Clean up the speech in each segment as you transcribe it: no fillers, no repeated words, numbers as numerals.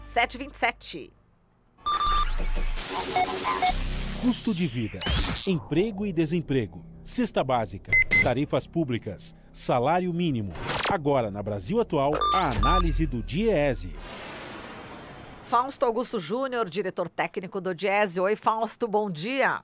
7h27. Custo de vida, emprego e desemprego, cesta básica, tarifas públicas, salário mínimo. Agora, na Brasil Atual, a análise do DIEESE. Fausto Augusto Júnior, diretor técnico do DIEESE. Oi, Fausto, bom dia.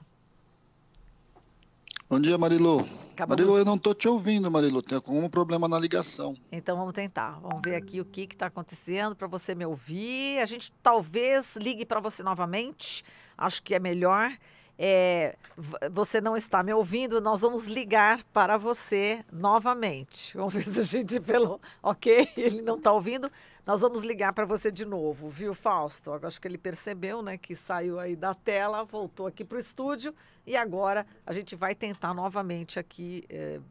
Bom dia, Marilu. Acabamos... Marilu, eu não estou te ouvindo, Marilu. Tem algum problema na ligação. Então vamos tentar. Vamos ver aqui o que está acontecendo para você me ouvir. A gente talvez ligue para você novamente. Acho que é melhor. Você não está me ouvindo, nós vamos ligar para você novamente. Vamos ver se a gente ok, ele não está ouvindo, nós vamos ligar para você de novo, viu, Fausto? Agora acho que ele percebeu, né, que saiu aí da tela, voltou aqui para o estúdio e agora a gente vai tentar novamente aqui,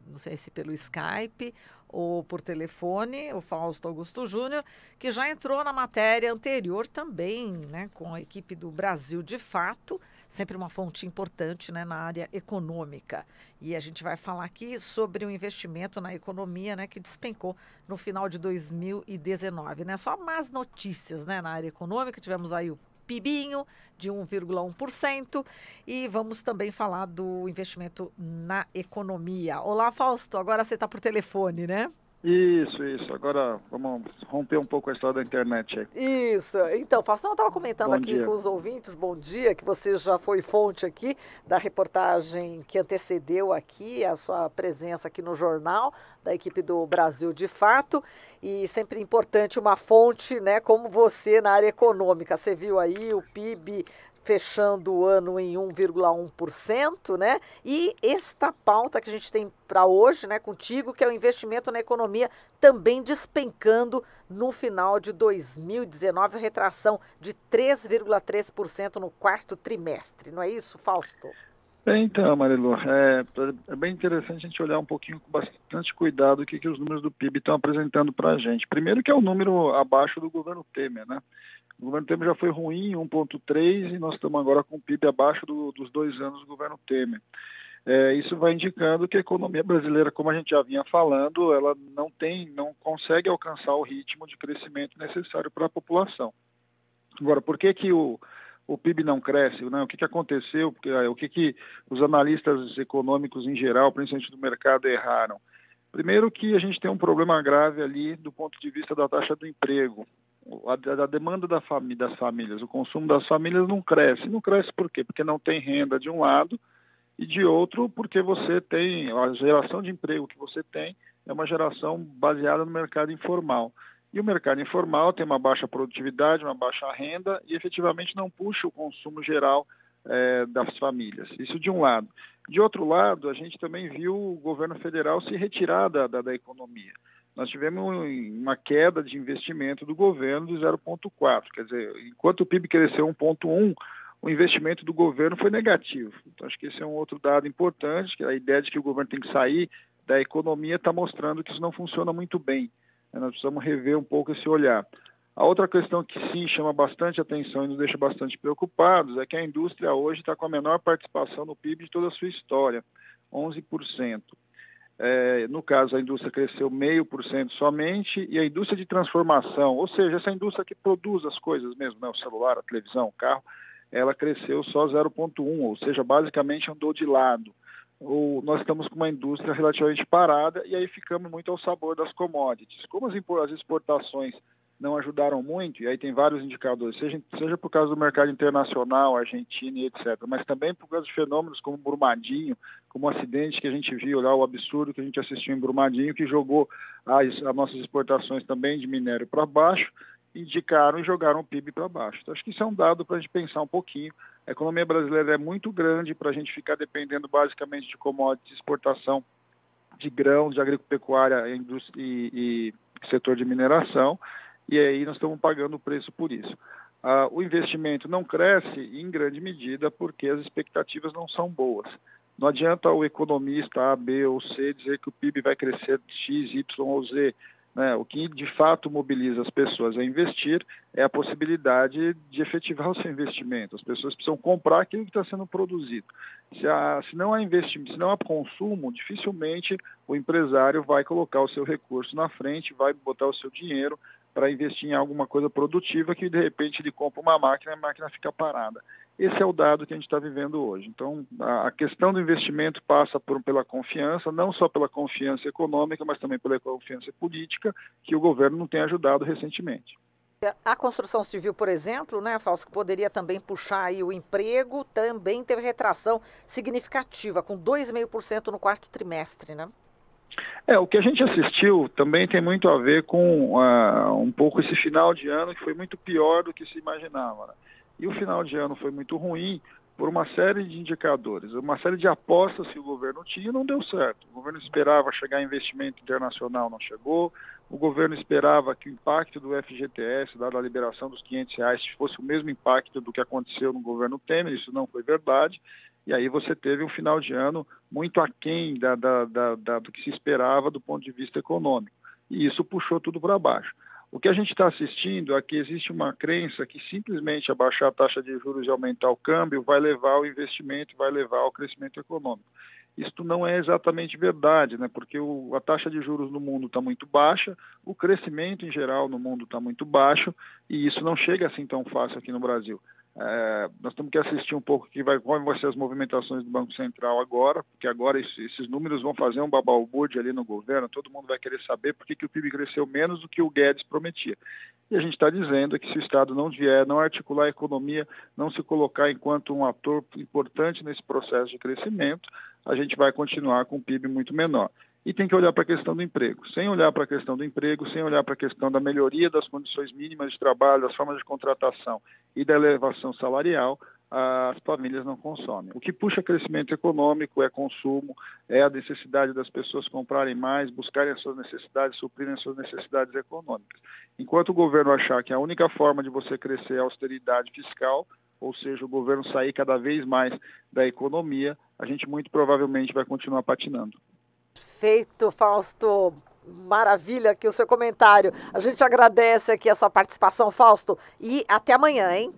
não sei se pelo Skype ou por telefone, o Fausto Augusto Júnior, que já entrou na matéria anterior também, né, com a equipe do Brasil de Fato, sempre uma fonte importante, né, na área econômica. E a gente vai falar aqui sobre o investimento na economia, né, que despencou no final de 2019. Né? Só más notícias, né, na área econômica. Tivemos aí o PIBinho de 1,1% e vamos também falar do investimento na economia. Olá, Fausto, agora você está por telefone, né? Isso. Agora vamos romper um pouco a história da internet aí. Isso. Então, Fausto, eu estava comentando Bom aqui dia. com os ouvintes, bom dia, que você já foi fonte aqui da reportagem que antecedeu aqui a sua presença aqui no jornal da equipe do Brasil de Fato, e sempre importante uma fonte, né, como você na área econômica. Você viu aí o PIB fechando o ano em 1,1%, né? E esta pauta que a gente tem para hoje, né, contigo, que é o investimento na economia, também despencando no final de 2019, retração de 3,3% no quarto trimestre. Não é isso, Fausto? Então, Marilu, é bem interessante a gente olhar um pouquinho com bastante cuidado o que os números do PIB estão apresentando para a gente. Primeiro que é um número abaixo do governo Temer, né? O governo Temer já foi ruim, 1,3%, e nós estamos agora com o PIB abaixo dos 2 anos do governo Temer. Isso vai indicando que a economia brasileira, como a gente já vinha falando, ela não consegue alcançar o ritmo de crescimento necessário para a população. Agora, por que o PIB não cresce, né? O que aconteceu, o que os analistas econômicos em geral, principalmente do mercado, erraram? Primeiro que a gente tem um problema grave ali do ponto de vista da taxa do emprego. A demanda das famílias, o consumo das famílias não cresce. Não cresce por quê? Porque não tem renda de um lado e de outro porque você tem, a geração de emprego que você tem é uma geração baseada no mercado informal. E o mercado informal tem uma baixa produtividade, uma baixa renda e efetivamente não puxa o consumo geral das famílias. Isso de um lado. De outro lado, a gente também viu o governo federal se retirar da economia. Nós tivemos uma queda de investimento do governo de 0,4%. Quer dizer, enquanto o PIB cresceu 1,1%, o investimento do governo foi negativo. Então, acho que esse é um outro dado importante, que a ideia de que o governo tem que sair da economia está mostrando que isso não funciona muito bem. Nós precisamos rever um pouco esse olhar. A outra questão que sim chama bastante atenção e nos deixa bastante preocupados é que a indústria hoje está com a menor participação no PIB de toda a sua história, 11%. No caso, a indústria cresceu 0,5% somente, e a indústria de transformação, ou seja, essa indústria que produz as coisas mesmo, né, o celular, a televisão, o carro, ela cresceu só 0,1%, ou seja, basicamente andou de lado. Nós estamos com uma indústria relativamente parada e aí ficamos muito ao sabor das commodities. Como as exportações não ajudaram muito, e aí tem vários indicadores, seja por causa do mercado internacional, Argentina e etc., mas também por causa de fenômenos como Brumadinho, como o acidente que a gente viu lá, o absurdo que a gente assistiu em Brumadinho, que jogou as nossas exportações também de minério para baixo, indicaram e jogaram o PIB para baixo. Então, acho que isso é um dado para a gente pensar um pouquinho. A economia brasileira é muito grande para a gente ficar dependendo basicamente de commodities, exportação de grãos, de agropecuária e setor de mineração, e aí nós estamos pagando o preço por isso. O investimento não cresce em grande medida porque as expectativas não são boas. Não adianta o economista A, B ou C dizer que o PIB vai crescer X, Y ou Z. Né? O que de fato mobiliza as pessoas a investir é a possibilidade de efetivar o seu investimento. As pessoas precisam comprar aquilo que está sendo produzido. Se não há investimento, se não há consumo, dificilmente o empresário vai colocar o seu recurso na frente, vai botar o seu dinheiro para investir em alguma coisa produtiva que de repente ele compra uma máquina e a máquina fica parada. Esse é o dado que a gente está vivendo hoje. Então, a questão do investimento passa pela confiança, não só pela confiança econômica, mas também pela confiança política, que o governo não tem ajudado recentemente. A construção civil, por exemplo, né, Fausto, que poderia também puxar aí o emprego, também teve retração significativa, com 2,5% no quarto trimestre, né? O que a gente assistiu também tem muito a ver com um pouco esse final de ano, que foi muito pior do que se imaginava, né? E o final de ano foi muito ruim por uma série de indicadores, uma série de apostas que o governo tinha e não deu certo. O governo esperava chegar em investimento internacional, não chegou. O governo esperava que o impacto do FGTS, dada a liberação dos R$ 500, fosse o mesmo impacto do que aconteceu no governo Temer, isso não foi verdade. E aí você teve um final de ano muito aquém do que se esperava do ponto de vista econômico. E isso puxou tudo para baixo. O que a gente está assistindo é que existe uma crença que simplesmente abaixar a taxa de juros e aumentar o câmbio vai levar ao investimento, vai levar ao crescimento econômico. Isso não é exatamente verdade, né? Porque a taxa de juros no mundo está muito baixa, o crescimento em geral no mundo está muito baixo e isso não chega assim tão fácil aqui no Brasil. Nós temos que assistir um pouco como vai ser as movimentações do Banco Central agora, porque agora esses números vão fazer um babalbúrdia ali no governo, todo mundo vai querer saber por que o PIB cresceu menos do que o Guedes prometia. E a gente está dizendo que se o Estado não vier, não articular a economia, não se colocar enquanto um ator importante nesse processo de crescimento, a gente vai continuar com um PIB muito menor. E tem que olhar para a questão do emprego. Sem olhar para a questão do emprego, sem olhar para a questão da melhoria das condições mínimas de trabalho, das formas de contratação e da elevação salarial, as famílias não consomem. O que puxa crescimento econômico é consumo, é a necessidade das pessoas comprarem mais, buscarem as suas necessidades, suprirem as suas necessidades econômicas. Enquanto o governo achar que a única forma de você crescer é a austeridade fiscal, ou seja, o governo sair cada vez mais da economia, a gente muito provavelmente vai continuar patinando. Feito, Fausto. Maravilha aqui o seu comentário. A gente agradece aqui a sua participação, Fausto. E até amanhã, hein?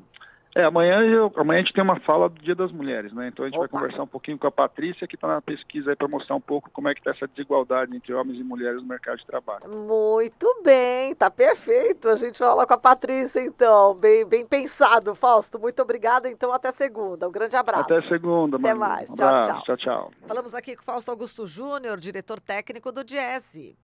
Amanhã a gente tem uma fala do Dia das Mulheres, né? Então a gente vai conversar um pouquinho com a Patrícia, que está na pesquisa aí para mostrar um pouco como é que está essa desigualdade entre homens e mulheres no mercado de trabalho. Muito bem, tá perfeito. A gente vai falar com a Patrícia, então. Bem pensado, Fausto. Muito obrigada, então até segunda. Um grande abraço. Até segunda, Até Manu. mais. Um Tchau, abraço. tchau. Tchau. Falamos aqui com o Fausto Augusto Júnior, diretor técnico do Diese.